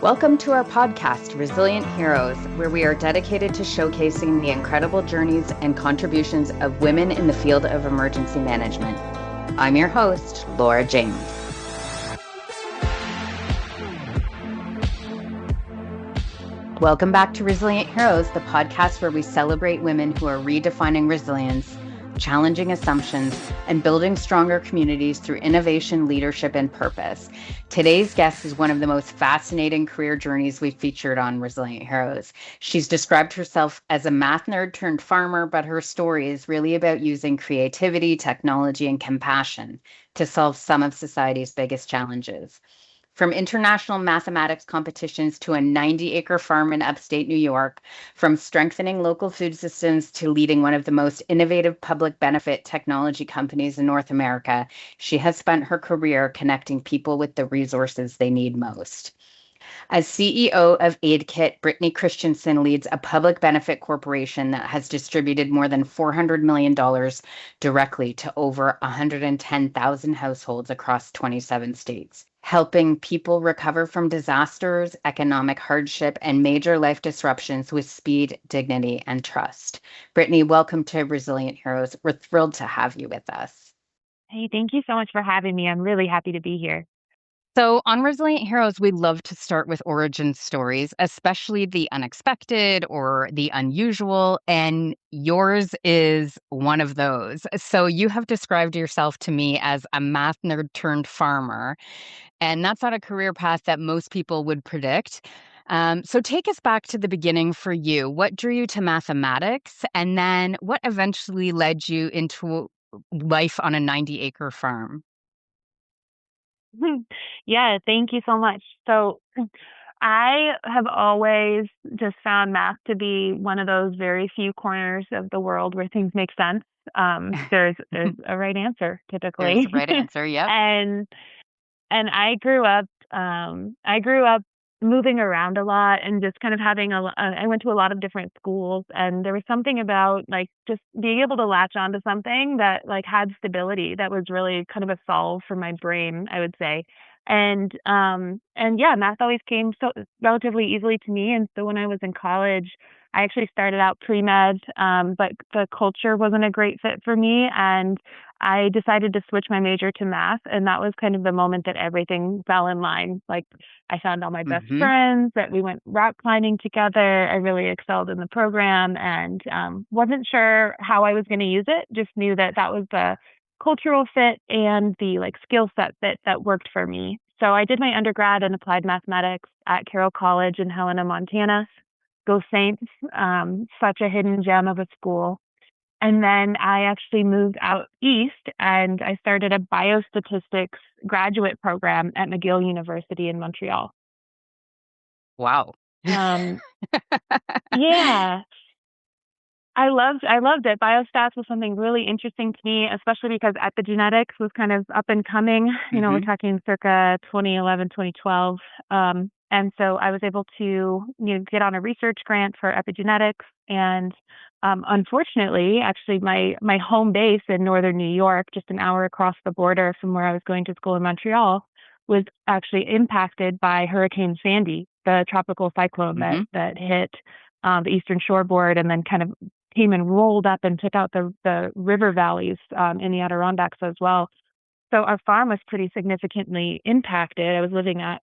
Welcome to our podcast, Resilient Heroes, where we are dedicated to showcasing the incredible journeys and contributions of women in the field of emergency management. I'm your host, Laura James. Welcome back to Resilient Heroes, the podcast where we celebrate women who are redefining resilience, challenging assumptions, and building stronger communities through innovation, leadership, and purpose. Today's guest is one of the most fascinating career journeys we've featured on Resilient Heroes. She's described herself as a math nerd turned farmer, but her story is really about using creativity, technology, and compassion to solve some of society's biggest challenges. From international mathematics competitions to a 90-acre farm in upstate New York, from strengthening local food systems to leading one of the most innovative public benefit technology companies in North America, she has spent her career connecting people with the resources they need most. As CEO of AidKit, Brittany Christenson leads a public benefit corporation that has distributed more than $400 million directly to over 110,000 households across 27 states, helping people recover from disasters, economic hardship, and major life disruptions with speed, dignity, and trust. Brittany, welcome to Resilient Heroes. We're thrilled to have you with us. Hey, thank you so much for having me. I'm really happy to be here. So, on Resilient Heroes, we love to start with origin stories, especially the unexpected or the unusual. And yours is one of those. So, you have described yourself to me as a math nerd turned farmer. And that's not a career path that most people would predict. So, take us back to the beginning for you. What drew you to mathematics? And then what eventually led you into life on a 90-acre farm? Yeah, thank you so much. So I have always just found math to be one of those very few corners of the world where things make sense. There's a right answer There's typically. the right answer. Yep. and and I grew up moving around a lot and just kind of having I went to a lot of different schools, and there was something about like just being able to latch onto something that like had stability that was really kind of a solve for my brain, I would say. And yeah, math always came so relatively easily to me. And so when I was in college, I actually started out pre-med, but the culture wasn't a great fit for me. And I decided to switch my major to math, and that was kind of the moment that everything fell in line. Like I found all my best Mm-hmm. friends, that we went rock climbing together. I really excelled in the program, and wasn't sure how I was going to use it. Just knew that that was the cultural fit and the like skill set that worked for me. So I did my undergrad in applied mathematics at Carroll College in Helena, Montana. Go Saints! Such a hidden gem of a school. And then I actually moved out east and I started a biostatistics graduate program at McGill University in Montreal. Wow. Um, yeah, I loved it. Biostats was something really interesting to me, especially because epigenetics was kind of up and coming. We're Mm-hmm. talking circa 2011, 2012. And so I was able to get on a research grant for epigenetics. And unfortunately, actually, my home base in northern New York, just an hour across the border from where I was going to school in Montreal, was actually impacted by Hurricane Sandy, the tropical cyclone Mm-hmm. that hit the eastern shoreboard and then kind of came and rolled up and took out the river valleys in the Adirondacks as well. So our farm was pretty significantly impacted. I was living at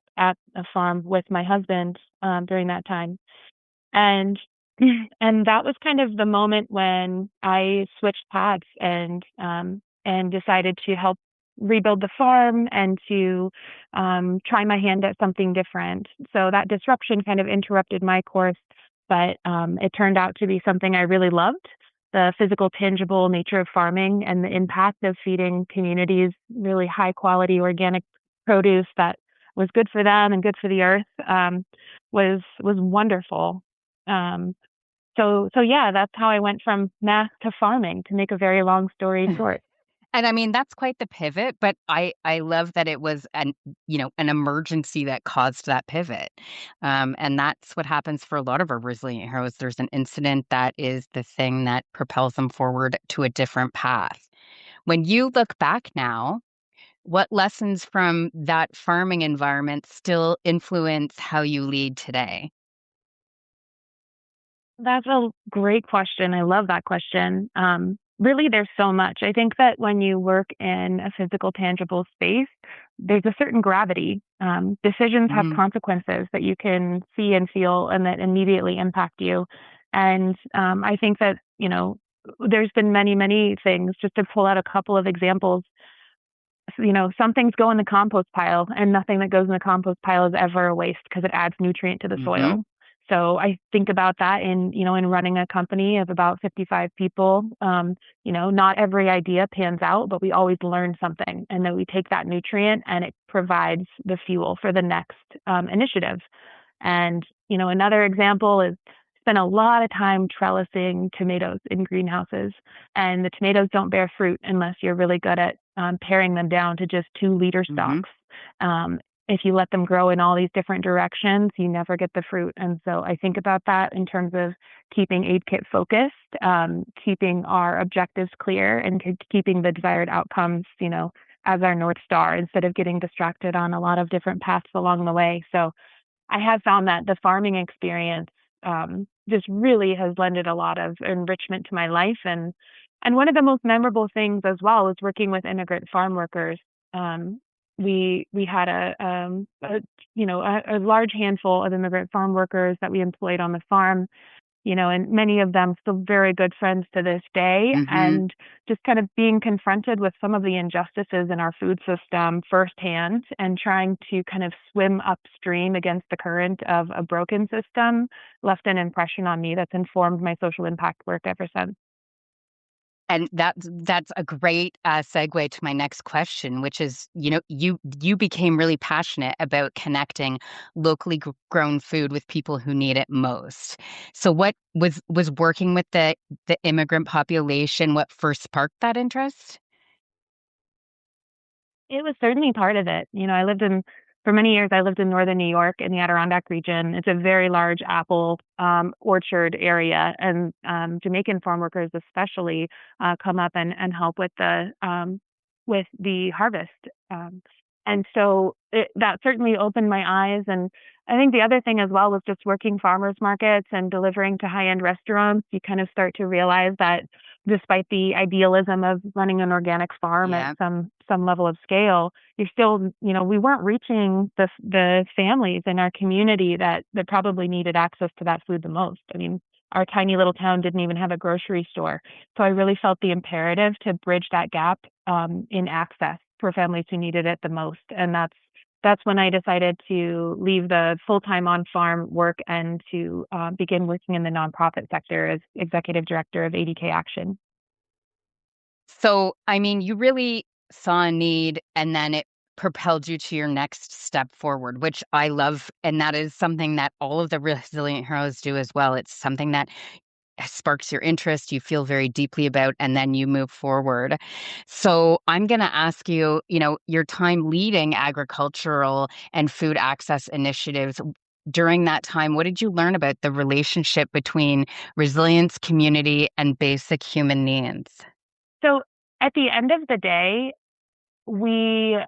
a farm with my husband during that time, and and that was kind of the moment when I switched paths and decided to help rebuild the farm and to try my hand at something different. So that disruption kind of interrupted my course, but it turned out to be something I really loved. The physical, tangible nature of farming and the impact of feeding communities really high quality organic produce that was good for them and good for the earth was wonderful. Um, so yeah, that's how I went from math to farming, to make a very long story short. And I mean, that's quite the pivot, but I love that it was an emergency that caused that pivot. And that's what happens for a lot of our resilient heroes. There's an incident that is the thing that propels them forward to a different path. When you look back now, What lessons from that farming environment still influence how you lead today? That's a great question. I love that question. Really, there's so much. I think that when you work in a physical, tangible space, there's a certain gravity. Decisions have Mhm. consequences that you can see and feel and that immediately impact you. And I think that, there's been many, many things, just to pull out a couple of examples. Some things go in the compost pile, and nothing that goes in the compost pile is ever a waste because it adds nutrient to the Mhm. soil. So I think about that in running a company of about 55 people. Not every idea pans out, but we always learn something, and then we take that nutrient and it provides the fuel for the next initiative. And, another example is spent a lot of time trellising tomatoes in greenhouses, and the tomatoes don't bear fruit unless you're really good at paring them down to just 2 liter Mhm. stalks. Um, if you let them grow in all these different directions, you never get the fruit. And so I think about that in terms of keeping AidKit focused, keeping our objectives clear, and keeping the desired outcomes, as our North Star instead of getting distracted on a lot of different paths along the way. So I have found that the farming experience just really has lended a lot of enrichment to my life, and one of the most memorable things as well is working with immigrant farm workers. Um, we had a large handful of immigrant farm workers that we employed on the farm, and many of them still very good friends to this day. Mhm. And just kind of being confronted with some of the injustices in our food system firsthand and trying to kind of swim upstream against the current of a broken system left an impression on me that's informed my social impact work ever since. And that's a great, segue to my next question, which is, you became really passionate about connecting locally grown food with people who need it most. So what was working with the immigrant population what first sparked that interest? It was certainly part of it. For many years, I lived in northern New York in the Adirondack region. It's a very large apple orchard area, and Jamaican farm workers especially come up and help with the harvest. Um, and so that certainly opened my eyes. And I think the other thing as well was just working farmers markets and delivering to high end restaurants. You kind of start to realize that despite the idealism of running an organic farm at Yeah. some level of scale, you're still, we weren't reaching the families in our community that probably needed access to that food the most. I mean, our tiny little town didn't even have a grocery store. So I really felt the imperative to bridge that gap in access for families who needed it the most. And that's when I decided to leave the full-time on-farm work and to begin working in the nonprofit sector as executive director of ADK Action. So, I mean, you really saw a need and then it propelled you to your next step forward, which I love. And that is something that all of the resilient heroes do as well. It's something that sparks your interest, you feel very deeply about, and then you move forward. So I'm going to ask you, your time leading agricultural and food access initiatives. During that time, what did you learn about the relationship between resilience, community, and basic human needs? So at the end of the day, we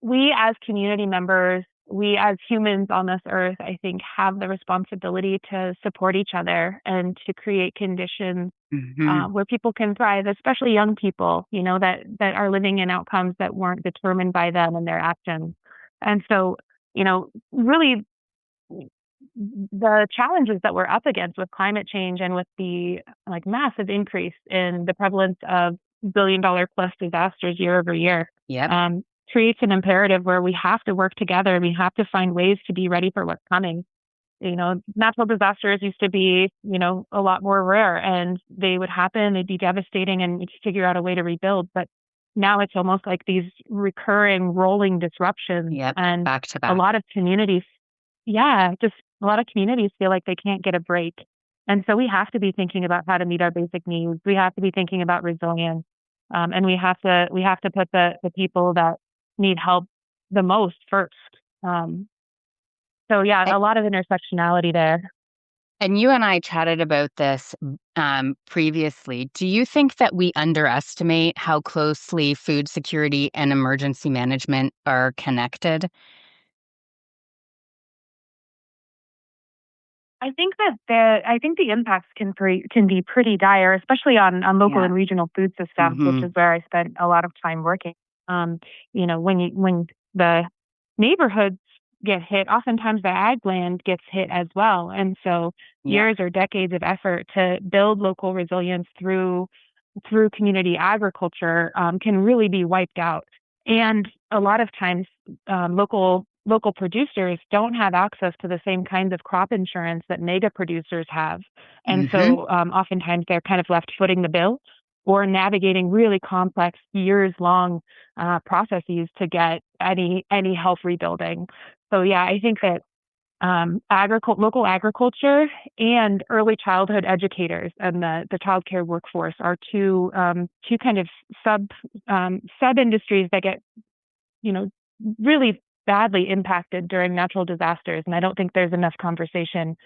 we as community members, we as humans on this earth, I think, have the responsibility to support each other and to create conditions Hmm. where people can thrive, especially young people, that are living in outcomes that weren't determined by them and their actions. And so, really the challenges that we're up against with climate change and with the like massive increase in the prevalence of billion-dollar plus disasters year over year Yep. um, creates an imperative where we have to work together. We have to find ways to be ready for what's coming. Natural disasters used to be, a lot more rare, and they would happen, they'd be devastating, and we'd figure out a way to rebuild. But now it's almost like these recurring rolling disruptions, Yep. and Back to a back. lot of communities, yeah, just a lot of communities feel like they can't get a break. And so we have to be thinking about how to meet our basic needs. We have to be thinking about resilience, and we have to put the people that need help the most first. Um, so yeah, a lot of intersectionality there. And you and I chatted about this previously. Do you think that we underestimate how closely food security and emergency management are connected? I think the impacts can be pretty dire, especially on local Yeah. and regional food systems, which Hmm. is where I spent a lot of time working. Um, when the neighborhoods get hit, oftentimes the ag land gets hit as well, and so Yeah. years or decades of effort to build local resilience through community agriculture can really be wiped out. And a lot of times, local producers don't have access to the same kinds of crop insurance that mega producers have, and Hmm. so oftentimes they're kind of left footing the bill or navigating really complex years long processes to get any health rebuilding. So yeah, I think that local agriculture and early childhood educators and the childcare workforce are two kind of sub industries that get, you know, really badly impacted during natural disasters. And I don't think there's enough conversation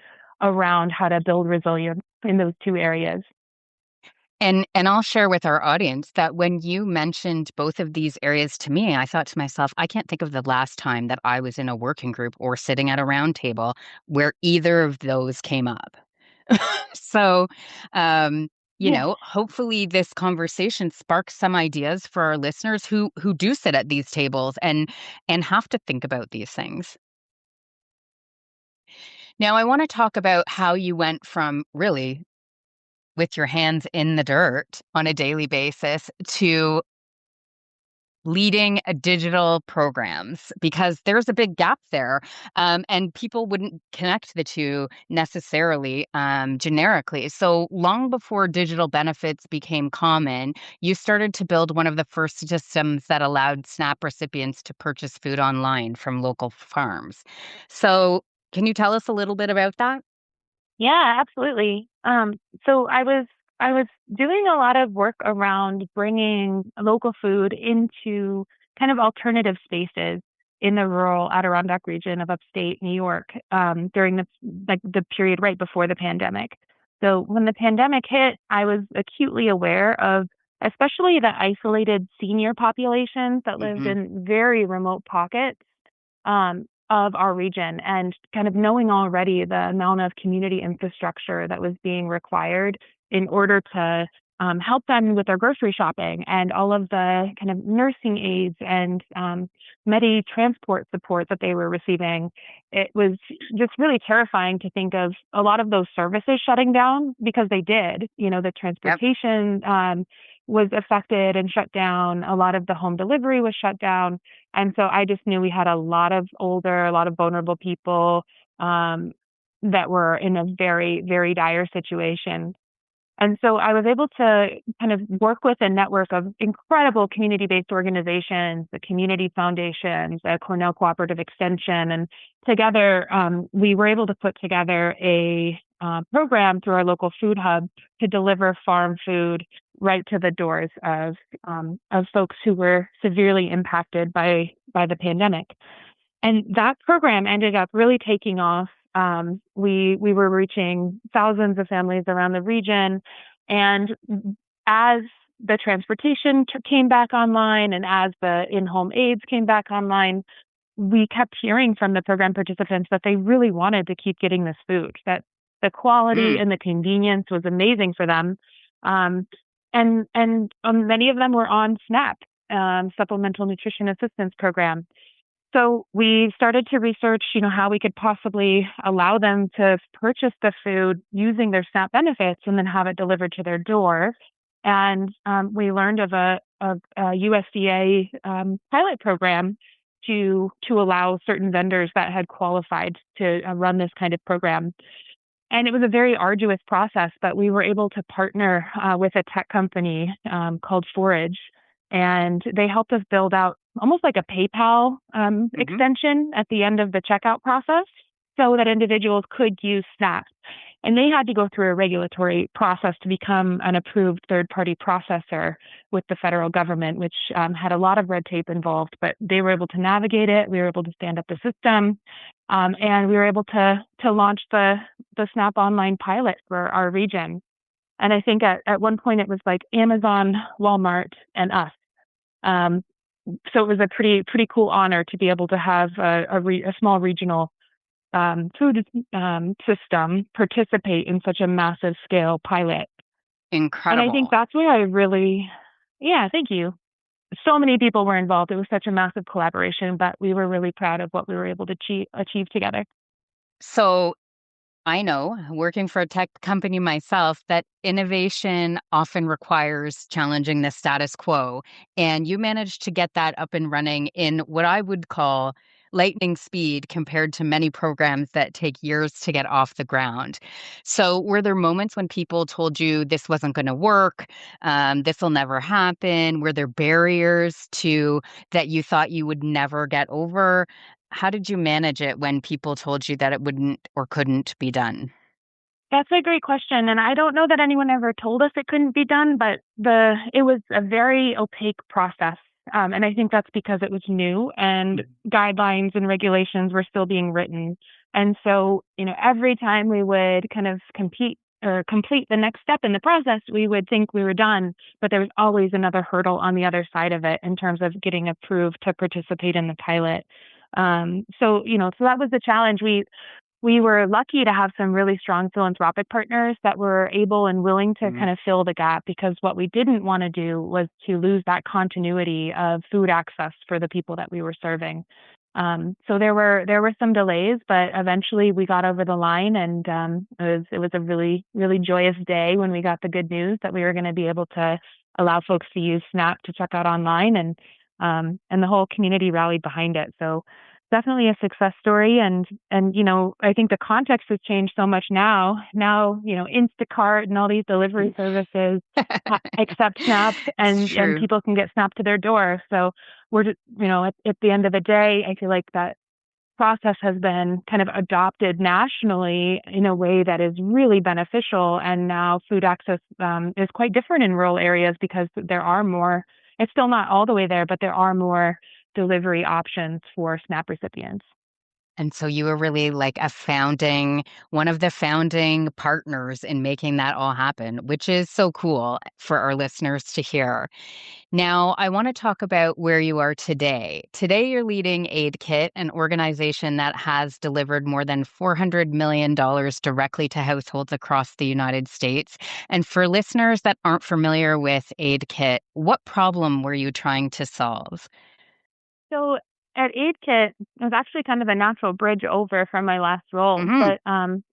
around how to build resilience in those two areas. And I'll share with our audience that when you mentioned both of these areas to me, I thought to myself, I can't think of the last time that I was in a working group or sitting at a round table where either of those came up. So, um, Yeah. hopefully this conversation sparks some ideas for our listeners who do sit at these tables and have to think about these things. Now, I want to talk about how you went from really with your hands in the dirt on a daily basis to leading digital programs because there's a big gap there, and people wouldn't connect the two necessarily generically. So long before digital benefits became common, you started to build one of the first systems that allowed SNAP recipients to purchase food online from local farms. So can you tell us a little bit about that? Yeah, absolutely. So I was doing a lot of work around bringing local food into kind of alternative spaces in the rural Adirondack region of upstate New York during the period right before the pandemic. So when the pandemic hit, I was acutely aware of especially the isolated senior populations that lived Hmm. in very remote pockets of our region, and kind of knowing already the amount of community infrastructure that was being required in order to help them with their grocery shopping and all of the kind of nursing aides and medi transport support that they were receiving. It was just really terrifying to think of a lot of those services shutting down because they did. The Yep. transportation was affected and shut down. A lot of the home delivery was shut down, and so I just knew we had a lot of vulnerable people um, that were in a very, very dire situation. And so I was able to kind of work with a network of incredible community-based organizations, the Community Foundations, the Cornell Cooperative Extension, and together we were able to put together a program through our local food hub to deliver farm food right to the doors of folks who were severely impacted by the pandemic. And that program ended up really taking off. We were reaching thousands of families around the region, and as the transportation came back online, and as the in-home aids came back online, we kept hearing from the program participants that they really wanted to keep getting this food. That the quality Mm. and the convenience was amazing for them, um, and many of them were on SNAP, Supplemental Nutrition Assistance Program. So we started to research, how we could possibly allow them to purchase the food using their SNAP benefits and then have it delivered to their door. And we learned of a USDA pilot program to allow certain vendors that had qualified to run this kind of program. And it was a very arduous process, but we were able to partner with a tech company called Forage, and they helped us build out almost like a PayPal Hmm. extension at the end of the checkout process so that individuals could use SNAP. And they had to go through a regulatory process to become an approved third party processor with the federal government, which had a lot of red tape involved, but they were able to navigate it. We were able to stand up the system. And we were able to launch the Snap Online pilot for our region. And I think at one point it was like Amazon, Walmart, and us. Um, so it was a pretty cool honor to be able to have a small regional food system participate in such a massive scale pilot. And I think Incredible. that's where yeah, thank you. So many people were involved. It was such a massive collaboration, but we were really proud of what we were able to achieve together. So I know, working for a tech company myself, that innovation often requires challenging the status quo. And you managed to get that up and running in what I would call lightning speed compared to many programs that take years to get off the ground. So, were there moments when people told you this wasn't going to work, this will never happen? Were there barriers to that you thought you would never get over? How did you manage it when people told you that it wouldn't or couldn't be done? That's a great question. And I don't know that anyone ever told us it couldn't be done, but it was a very opaque process. And I think that's because it was new and guidelines and regulations were still being written. And so, every time we would kind of compete or complete the next step in the process, we would think we were done, but there was always another hurdle on the other side of it in terms of getting approved to participate in the pilot. So that was the challenge. We were lucky to have some really strong philanthropic partners that were able and willing to Mm. kind of fill the gap, because what we didn't want to do was to lose that continuity of food access for the people that we were serving. So there were some delays, but eventually we got over the line, and it was a really really joyous day when we got the good news that we were going to be able to allow folks to use Snap to check out online, and the whole community rallied behind it. So definitely a success story. And I think the context has changed so much now Instacart and all these delivery services accept Snap, It's and true. people can get Snap to their door. So we're just, at the end of the day, I feel like that process has been kind of adopted nationally in a way that is really beneficial. And now food access is quite different in rural areas because there are more, it's still not all the way there, but there are more delivery options for SNAP recipients. And so you were really like one of the founding partners in making that all happen, which is so cool for our listeners to hear. Now, I want to talk about where you are today. Today, you're leading AidKit, an organization that has delivered more than $400 million directly to households across the United States. And for listeners that aren't familiar with AidKit, what problem were you trying to solve? So at AidKit, it was actually kind of a natural bridge over from my last role, Hmm. but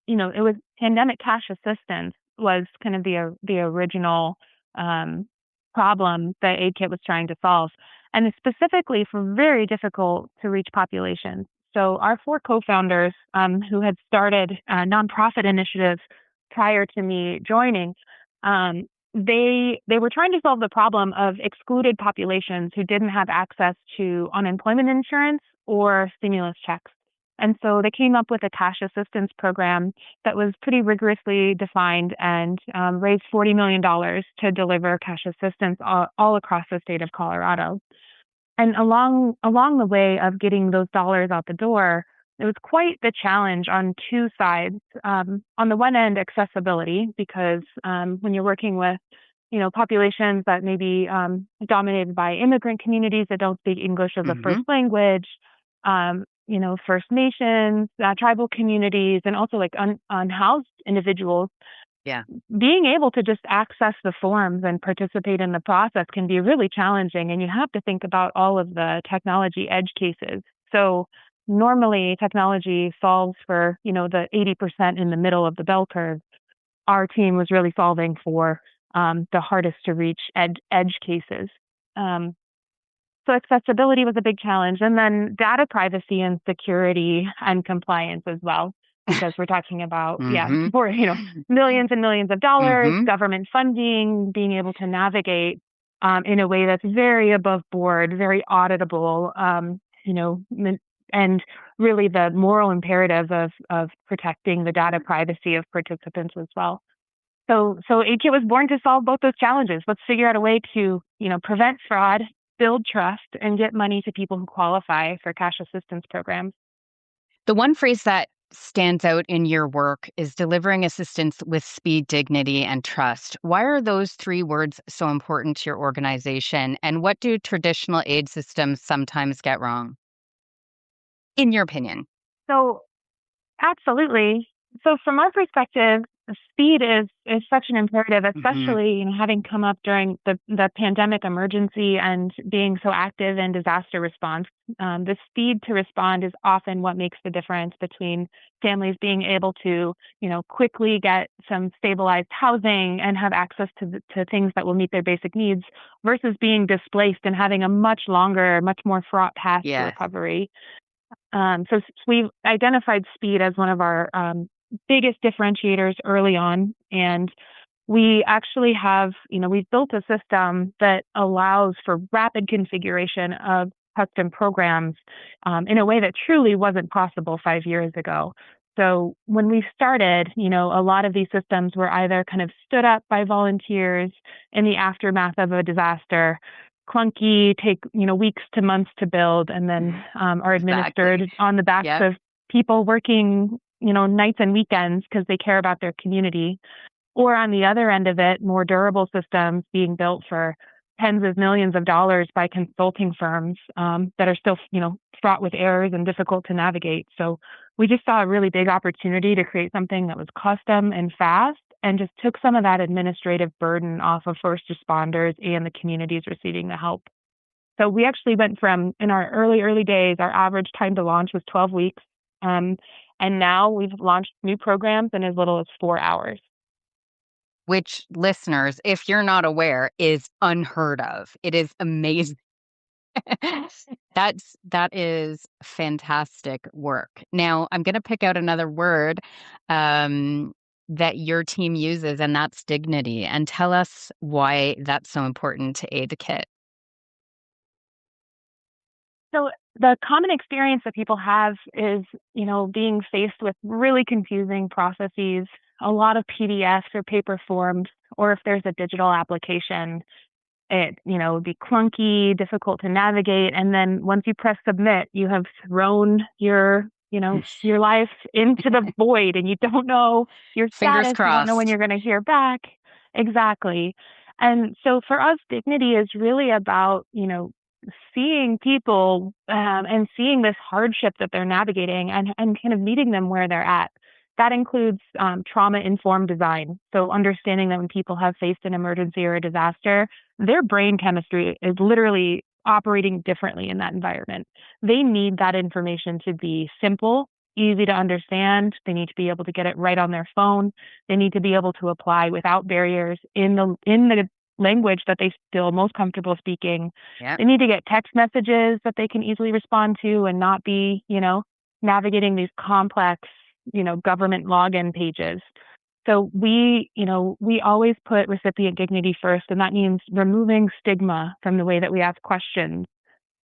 it was pandemic cash assistance was kind of the original um, problem that AidKit was trying to solve, and it's specifically for very difficult to reach populations. So our four co-founders, who had started nonprofit initiatives prior to me joining, um, they were trying to solve the problem of excluded populations who didn't have access to unemployment insurance or stimulus checks. And so they came up with a cash assistance program that was pretty rigorously defined and raised $40 million to deliver cash assistance all across the state of Colorado. And along the way of getting those dollars out the door, it was quite the challenge on two sides. On the one end, accessibility, because when you're working with populations that may be dominated by immigrant communities that don't speak English as a first Hmm. language, First Nations, tribal communities, and also like unhoused individuals, Yeah. being able to just access the forms and participate in the process can be really challenging. And you have to think about all of the technology edge cases. So normally technology solves for, the 80% in the middle of the bell curve. Our team was really solving for the hardest to reach edge cases. Um, so accessibility was a big challenge. And then data privacy and security and compliance as well, because we're talking about, yeah, Hmm. for, millions and millions of dollars, Hmm. government funding, being able to navigate in a way that's very above board, very auditable, and really the moral imperative of protecting the data privacy of participants as well. So AidKit was born to solve both those challenges. Let's figure out a way to, prevent fraud, build trust, and get money to people who qualify for cash assistance programs. The one phrase that stands out in your work is delivering assistance with speed, dignity, and trust. Why are those three words so important to your organization? And what do traditional aid systems sometimes get wrong, in your opinion? So absolutely. So from our perspective, speed is such an imperative, Mm-hmm. especially having come up during the pandemic emergency and being so active in disaster response. The speed to respond is often what makes the difference between families being able to, quickly get some stabilized housing and have access to things that will meet their basic needs versus being displaced and having a much longer, much more fraught path to Yes. recovery. So we've identified speed as one of our biggest differentiators early on. And we actually have, we've built a system that allows for rapid configuration of custom programs in a way that truly wasn't possible 5 years ago. So when we started, a lot of these systems were either kind of stood up by volunteers in the aftermath of a disaster, clunky, take, weeks to months to build, and then are Exactly. administered on the backs Yep. of people working, nights and weekends because they care about their community. Or on the other end of it, more durable systems being built for tens of millions of dollars by consulting firms that are still, fraught with errors and difficult to navigate. So we just saw a really big opportunity to create something that was custom and fast and just took some of that administrative burden off of first responders and the communities receiving the help. So we actually went from, in our early days, our average time to launch was 12 weeks. Um, and now we've launched new programs in as little as 4 hours. Which, listeners, if you're not aware, is unheard of. It is amazing. That is fantastic work. Now, I'm going to pick out another word that your team uses, and that's dignity. And tell us why that's so important to AidKit. So the common experience that people have is, being faced with really confusing processes, a lot of PDFs or paper forms, or if there's a digital application, it, would be clunky, difficult to navigate. And then once you press submit, you have thrown your life into the void and you don't know your Fingers status. You don't know when crossed. you're going to hear back. Exactly. And so for us, dignity is really about, seeing people and seeing this hardship that they're navigating and kind of meeting them where they're at. That includes trauma-informed design. So understanding that when people have faced an emergency or a disaster, their brain chemistry is literally operating differently in that environment. They need that information to be simple, easy to understand. They need to be able to get it right on their phone. They need to be able to apply without barriers in the language that they feel most comfortable speaking. Yep. They need to get text messages that they can easily respond to and not be, navigating these complex, government login pages. So we always put recipient dignity first, and that means removing stigma from the way that we ask questions,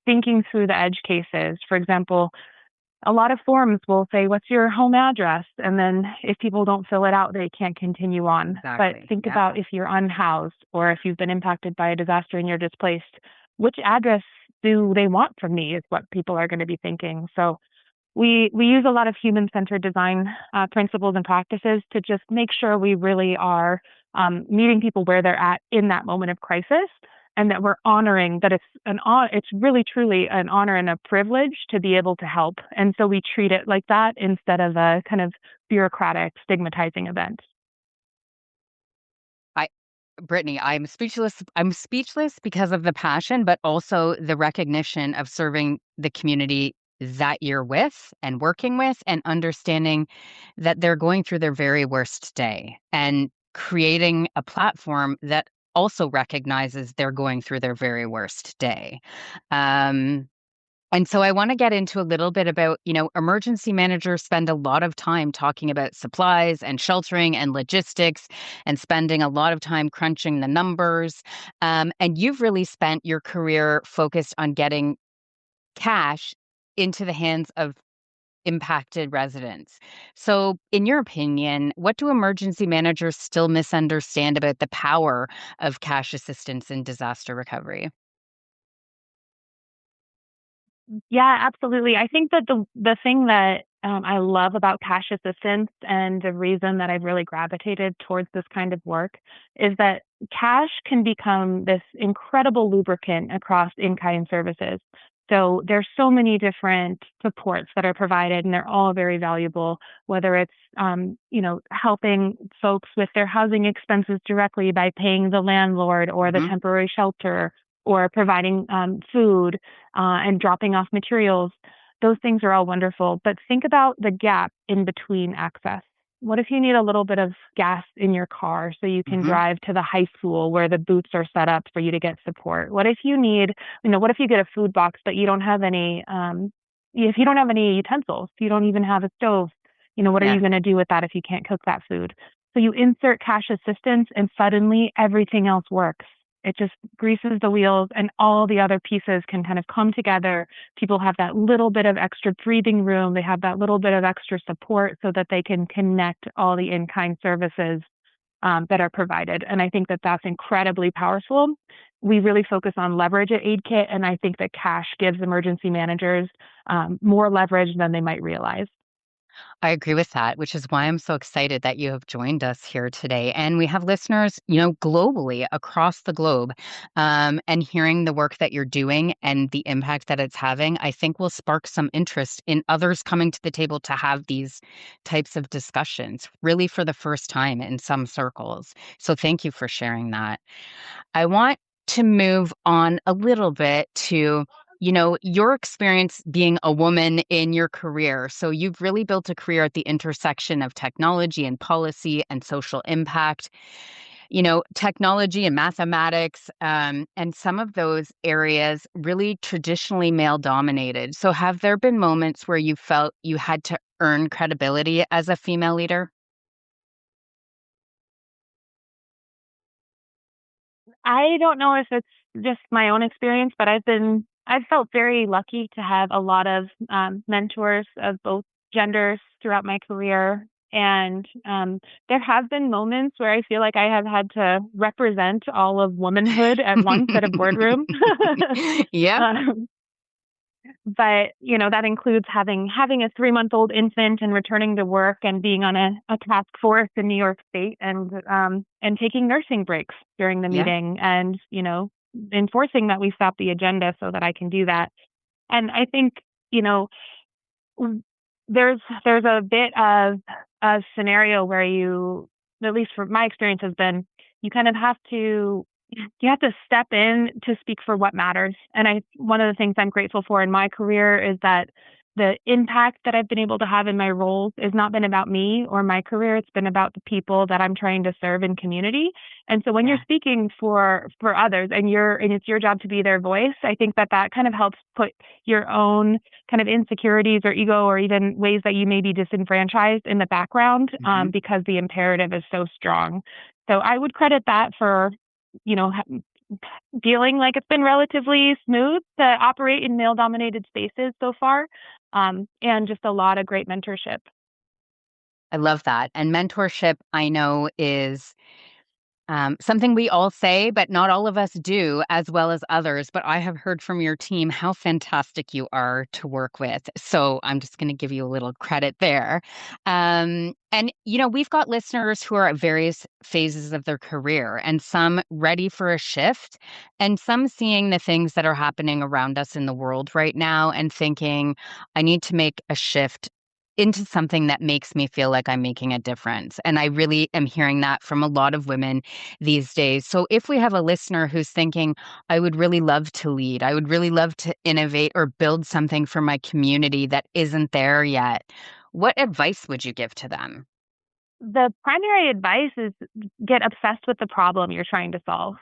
thinking through the edge cases. For example, a lot of forms will say, "What's your home address?" And then if people don't fill it out, they can't continue on. But Exactly. think Yep. about if you're unhoused or if you've been impacted by a disaster and you're displaced, which address do they want from me is what people are going to be thinking. So we use a lot of human-centered design principles and practices to just make sure we really are meeting people where they're at in that moment of crisis, and that we're honoring that it's really truly an honor and a privilege to be able to help. And so we treat it like that instead of a kind of bureaucratic, stigmatizing event. I Brittany, I'm speechless. I'm speechless because of the passion, but also the recognition of serving the community that you're with and working with and understanding that they're going through their very worst day and creating a platform that also recognizes they're going through their very worst day. Um, and so I want to get into a little bit about, emergency managers spend a lot of time talking about supplies and sheltering and logistics and spending a lot of time crunching the numbers. And you've really spent your career focused on getting cash into the hands of impacted residents. So, in your opinion, what do emergency managers still misunderstand about the power of cash assistance in disaster recovery? Yeah, absolutely. I think that the thing that I love about cash assistance, and the reason that I've really gravitated towards this kind of work is that cash can become this incredible lubricant across in-kind services. So there's so many different supports that are provided, and they're all very valuable. Whether it's helping folks with their housing expenses directly by paying the landlord or the temporary shelter, or providing food and dropping off materials. Those things are all wonderful, but think about the gap in between access. What if you need a little bit of gas in your car so you can drive to the high school where the booths are set up for you to get support? What if you need, what if you get a food box but you don't have any, if you don't have any utensils, you don't even have a stove, what are you going to do with that if you can't cook that food? So you insert cash assistance and suddenly everything else works. It just greases the wheels and all the other pieces can kind of come together. People have that little bit of extra breathing room. They have that little bit of extra support so that they can connect all the in-kind services that are provided. And I think that that's incredibly powerful. We really focus on leverage at AidKit, and I think that cash gives emergency managers more leverage than they might realize. I agree with that, which is why I'm so excited that you have joined us here today. And we have listeners, globally across the globe, and hearing the work that you're doing and the impact that it's having, I think will spark some interest in others coming to the table to have these types of discussions, really for the first time in some circles. So thank you for sharing that. I want to move on a little bit to your experience being a woman in your career. So you've really built a career at the intersection of technology and policy and social impact, technology and mathematics, and some of those areas really traditionally male dominated. So have there been moments where you felt you had to earn credibility as a female leader? I don't know if it's just my own experience, but I've felt very lucky to have a lot of mentors of both genders throughout my career. And there have been moments where I feel like I have had to represent all of womanhood at once at a boardroom. Yeah. um, but that includes having a 3-month-old infant and returning to work and being on a task force in New York State and taking nursing breaks during the Yeah. meeting and enforcing that we stop the agenda so that I can do that. And I think there's a bit of a scenario where at least for my experience, has been you kind of have to step in to speak for what matters. And one of the things I'm grateful for in my career is that the impact that I've been able to have in my roles has not been about me or my career. It's been about the people that I'm trying to serve in community. And so when you're speaking for others and it's your job to be their voice, I think that kind of helps put your own kind of insecurities or ego or even ways that you may be disenfranchised in the background, because the imperative is so strong. So I would credit that for feeling like it's been relatively smooth to operate in male-dominated spaces so far, and just a lot of great mentorship. I love that. And mentorship, I know, is something we all say, but not all of us do as well as others. But I have heard from your team how fantastic you are to work with. So I'm just going to give you a little credit there. And, we've got listeners who are at various phases of their career, and some ready for a shift, and some seeing the things that are happening around us in the world right now and thinking, I need to make a shift into something that makes me feel like I'm making a difference. And I really am hearing that from a lot of women these days. So if we have a listener who's thinking, I would really love to lead, I would really love to innovate or build something for my community that isn't there yet, what advice would you give to them? The primary advice is get obsessed with the problem you're trying to solve.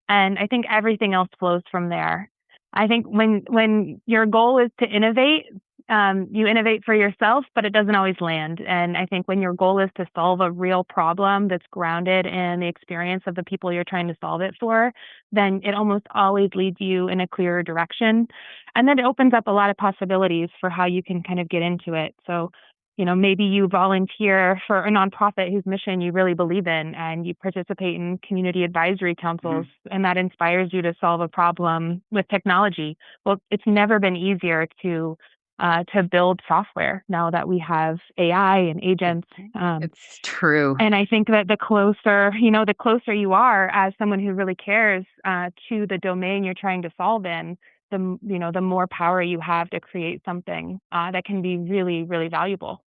And I think everything else flows from there. I think when your goal is to innovate, you innovate for yourself, but it doesn't always land. And I think when your goal is to solve a real problem that's grounded in the experience of the people you're trying to solve it for, then it almost always leads you in a clearer direction. And then it opens up a lot of possibilities for how you can kind of get into it. So maybe you volunteer for a nonprofit whose mission you really believe in, and you participate in community advisory councils, and that inspires you to solve a problem with technology. Well, it's never been easier to to build software now that we have AI and agents. It's true. And I think that the closer you are as someone who really cares to the domain you're trying to solve in, the more power you have to create something that can be really, really valuable.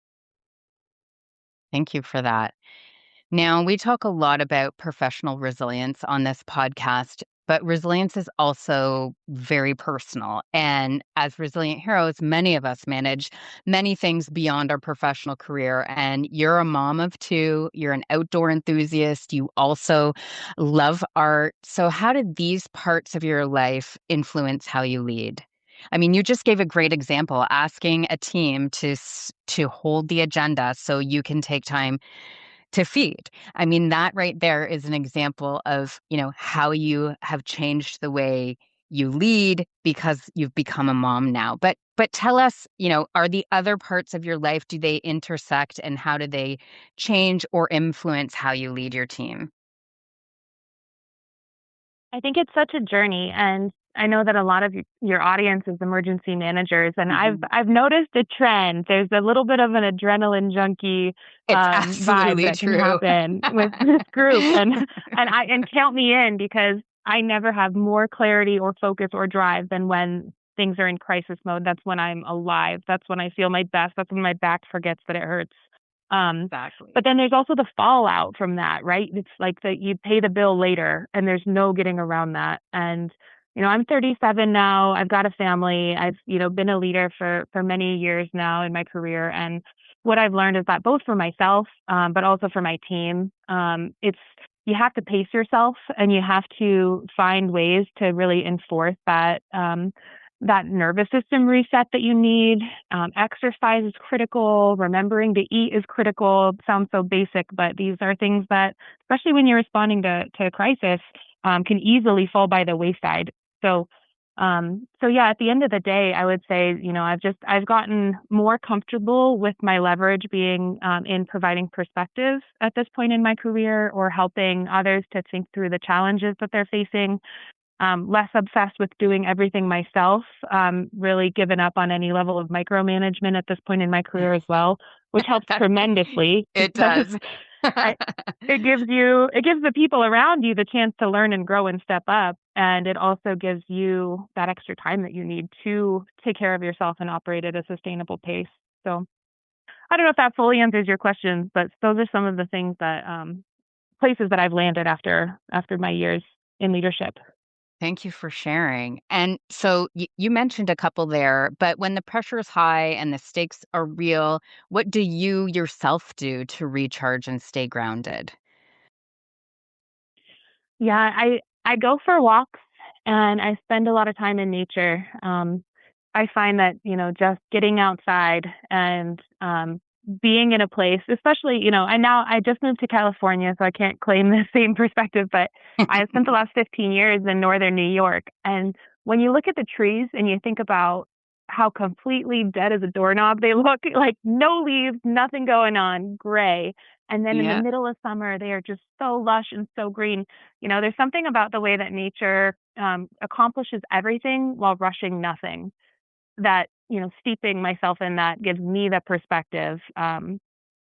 Thank you for that. Now, we talk a lot about professional resilience on this podcast, but resilience is also very personal. And as resilient heroes, many of us manage many things beyond our professional career. And you're a mom of two, you're an outdoor enthusiast, you also love art. So, how did these parts of your life influence how you lead? I mean, you just gave a great example, asking a team to hold the agenda so you can take time to feed. I mean, that right there is an example of, how you have changed the way you lead because you've become a mom now. But tell us, are the other parts of your life, do they intersect and how do they change or influence how you lead your team? I think it's such a journey, and I know that a lot of your audience is emergency managers, and Mhm. I've noticed a trend. There's a little bit of an adrenaline junkie It's vibe absolutely that can true. happen with this group, and count me in because I never have more clarity or focus or drive than when things are in crisis mode. That's when I'm alive. That's when I feel my best. That's when my back forgets that it hurts. Um, Exactly. but then there's also the fallout from that, right? It's like that you pay the bill later and there's no getting around that. And, I'm 37 now. I've got a family. I've, been a leader for many years now in my career. And what I've learned is that both for myself, but also for my team, you have to pace yourself and you have to find ways to really enforce that nervous system reset that you need. Exercise is critical. Remembering to eat is critical. Sounds so basic, but these are things that, especially when you're responding to a crisis, can easily fall by the wayside. So, so yeah, at the end of the day, I would say, I've gotten more comfortable with my leverage being in providing perspective at this point in my career or helping others to think through the challenges that they're facing, less obsessed with doing everything myself, really given up on any level of micromanagement at this point in my career as well, which helps tremendously It because does. I, it gives the people around you the chance to learn and grow and step up. And it also gives you that extra time that you need to take care of yourself and operate at a sustainable pace. So I don't know if that fully answers your questions, but those are some of the things that, places that I've landed after my years in leadership. Thank you for sharing. And so you mentioned a couple there, but when the pressure is high and the stakes are real, what do you yourself do to recharge and stay grounded? Yeah, I go for walks and I spend a lot of time in nature. I find that, just getting outside and being in a place, especially, and now I just moved to California, so I can't claim the same perspective, but I spent the last 15 years in northern New York. And when you look at the trees and you think about how completely dead as a doorknob they look, like no leaves, nothing going on, gray. And then in the Yeah. middle of summer, they are just so lush and so green. There's something about the way that nature accomplishes everything while rushing nothing that, steeping myself in that gives me the perspective on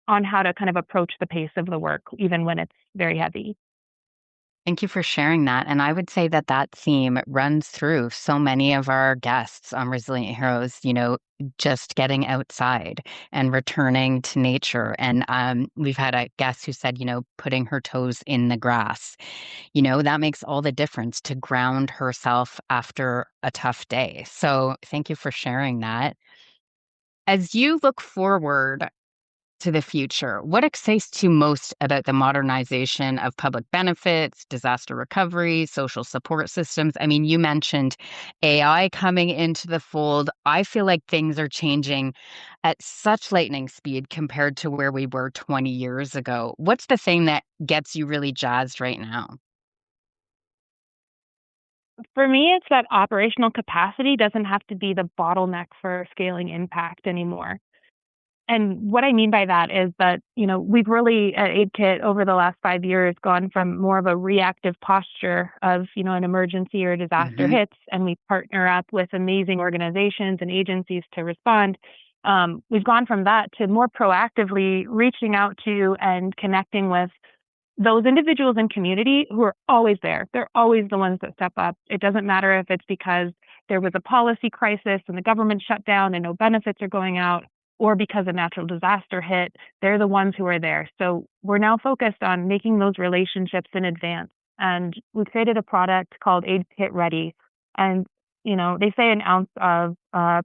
how to kind of approach the pace of the work, even when it's very heavy. Thank you for sharing that. And I would say that that theme runs through so many of our guests on Resilient Heroes, just getting outside and returning to nature. And we've had a guest who said, putting her toes in the grass, that makes all the difference to ground herself after a tough day. So thank you for sharing that. As you look forward to the future, what excites you most about the modernization of public benefits, disaster recovery, social support systems? I mean, you mentioned AI coming into the fold. I feel like things are changing at such lightning speed compared to where we were 20 years ago. What's the thing that gets you really jazzed right now? For me, it's that operational capacity doesn't have to be the bottleneck for scaling impact anymore. And what I mean by that is that, we've really at AidKit over the last 5 years gone from more of a reactive posture of, an emergency or disaster Hmm. hits, and we partner up with amazing organizations and agencies to respond. We've gone from that to more proactively reaching out to and connecting with those individuals in community who are always there. They're always the ones that step up. It doesn't matter if it's because there was a policy crisis and the government shut down and no benefits are going out, or because a natural disaster hit. They're the ones who are there. So we're now focused on making those relationships in advance. And we created a product called AidKit Ready. And, they say an ounce of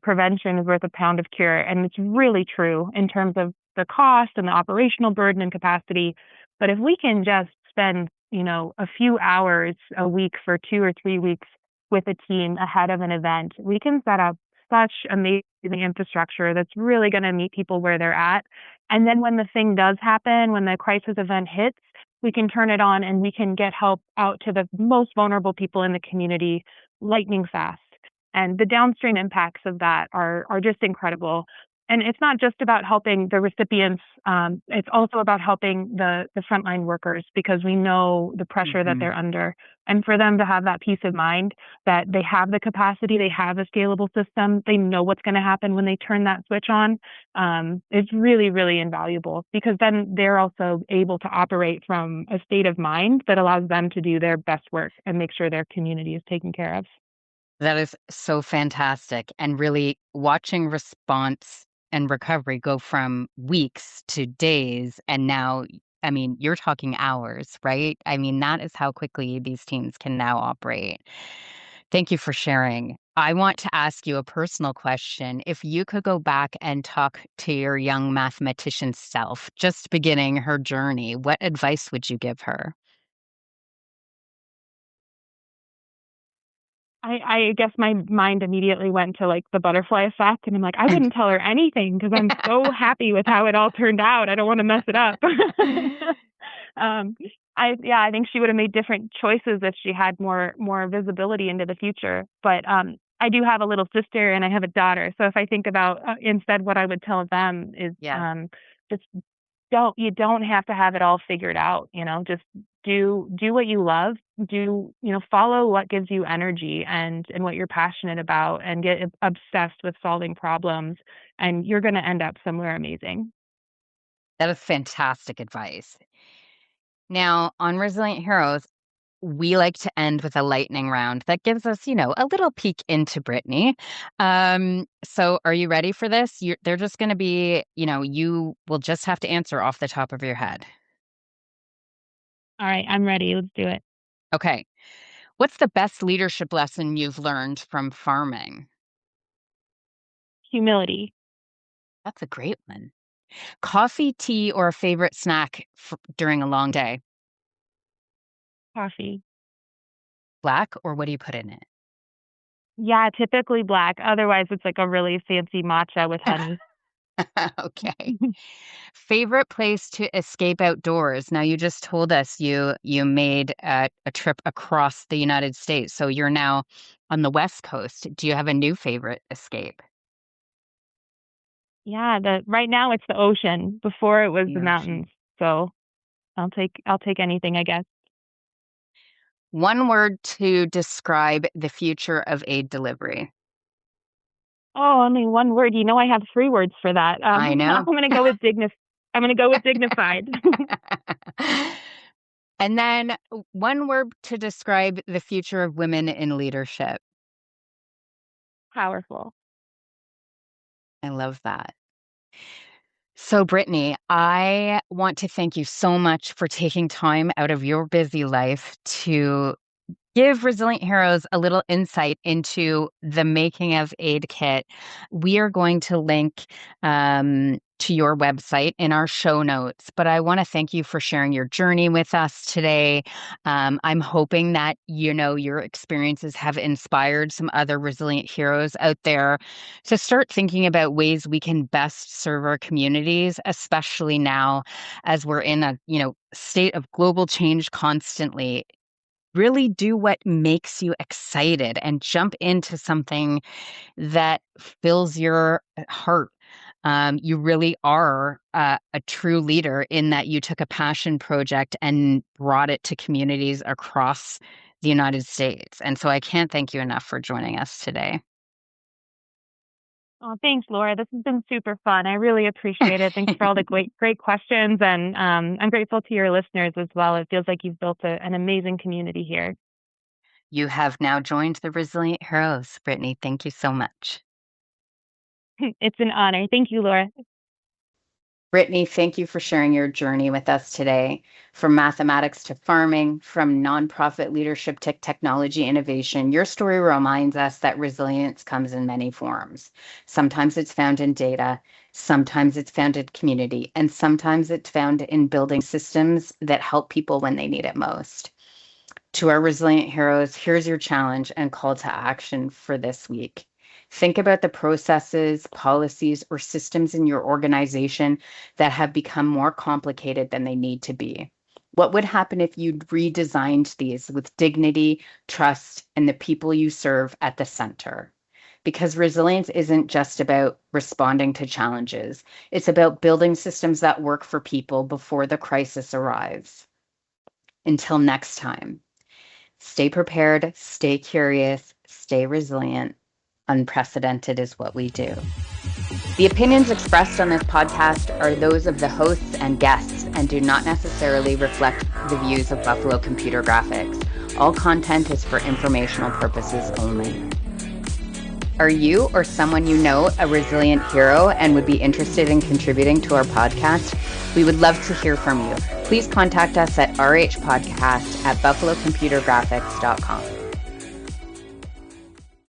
prevention is worth a pound of cure. And it's really true in terms of the cost and the operational burden and capacity. But if we can just spend, a few hours a week for 2 or 3 weeks with a team ahead of an event, we can set up such amazing infrastructure that's really going to meet people where they're at. And then when the thing does happen, when the crisis event hits, we can turn it on and we can get help out to the most vulnerable people in the community lightning fast. And the downstream impacts of that are just incredible. And it's not just about helping the recipients. It's also about helping the frontline workers, because we know the pressure that Hmm. they're under. And for them to have that peace of mind that they have the capacity, they have a scalable system, they know what's going to happen when they turn that switch on, is really, really invaluable, because then they're also able to operate from a state of mind that allows them to do their best work and make sure their community is taken care of. That is so fantastic. And really watching response and recovery go from weeks to days. And now, I mean, you're talking hours, right? I mean, that is how quickly these teams can now operate. Thank you for sharing. I want to ask you a personal question. If you could go back and talk to your young mathematician self, just beginning her journey, what advice would you give her? I guess my mind immediately went to like the butterfly effect, and I'm like, I wouldn't tell her anything because I'm so happy with how it all turned out. I don't want to mess it up. um, I think she would have made different choices if she had more visibility into the future. But I do have a little sister and I have a daughter, so if I think about instead, what I would tell them is Yeah. just don't have to have it all figured out, just do what you love, follow what gives you energy and what you're passionate about, and get obsessed with solving problems, and you're going to end up somewhere amazing. That is fantastic advice. Now, on Resilient Heroes, we like to end with a lightning round that gives us, a little peek into Brittany. So are you ready for this? They're just going to be, you will just have to answer off the top of your head. All right, I'm ready. Let's do it. Okay. What's the best leadership lesson you've learned from farming? Humility. That's a great one. Coffee, tea, or a favorite snack during a long day? Coffee. Black, or what do you put in it? Yeah, typically black. Otherwise, it's like a really fancy matcha with honey. Okay. Favorite place to escape outdoors? Now, you just told us you made a trip across the United States, so you're now on the West Coast. Do you have a new favorite escape? Yeah, the right now it's the ocean. Before it was The the ocean. mountains. So I'll take anything, I guess. One word to describe the future of aid delivery. Oh, only one word. I have 3 words for that. I I'm know. gonna go with I'm gonna go with dignified. And then one word to describe the future of women in leadership. Powerful. I love that. So, Brittany, I want to thank you so much for taking time out of your busy life to give Resilient Heroes a little insight into the making of AidKit. We are going to link to your website in our show notes, but I want to thank you for sharing your journey with us today. I'm hoping that, your experiences have inspired some other resilient heroes out there to start thinking about ways we can best serve our communities, especially now as we're in a, state of global change constantly. Really do what makes you excited and jump into something that fills your heart. You really are a true leader in that you took a passion project and brought it to communities across the United States. And so I can't thank you enough for joining us today. Oh, thanks, Laura. This has been super fun. I really appreciate it. Thanks for all the great questions. And I'm grateful to your listeners as well. It feels like you've built an amazing community here. You have now joined the Resilient Heroes. Brittany, thank you so much. It's an honor. Thank you, Laura. Brittany, thank you for sharing your journey with us today. From mathematics to farming, from nonprofit leadership to technology innovation, your story reminds us that resilience comes in many forms. Sometimes it's found in data, sometimes it's found in community, and sometimes it's found in building systems that help people when they need it most. To our resilient heroes, here's your challenge and call to action for this week. Think about the processes, policies, or systems in your organization that have become more complicated than they need to be. What would happen if you redesigned these with dignity, trust, and the people you serve at the center? Because resilience isn't just about responding to challenges, it's about building systems that work for people before the crisis arrives. Until next time, stay prepared, stay curious, stay resilient. Unprecedented is what we do. The opinions expressed on this podcast are those of the hosts and guests and do not necessarily reflect the views of Buffalo Computer Graphics. All content is for informational purposes only. Are you or someone you know a resilient hero and would be interested in contributing to our podcast? We would love to hear from you. Please contact us at RHpodcast@buffalocomputergraphics.com.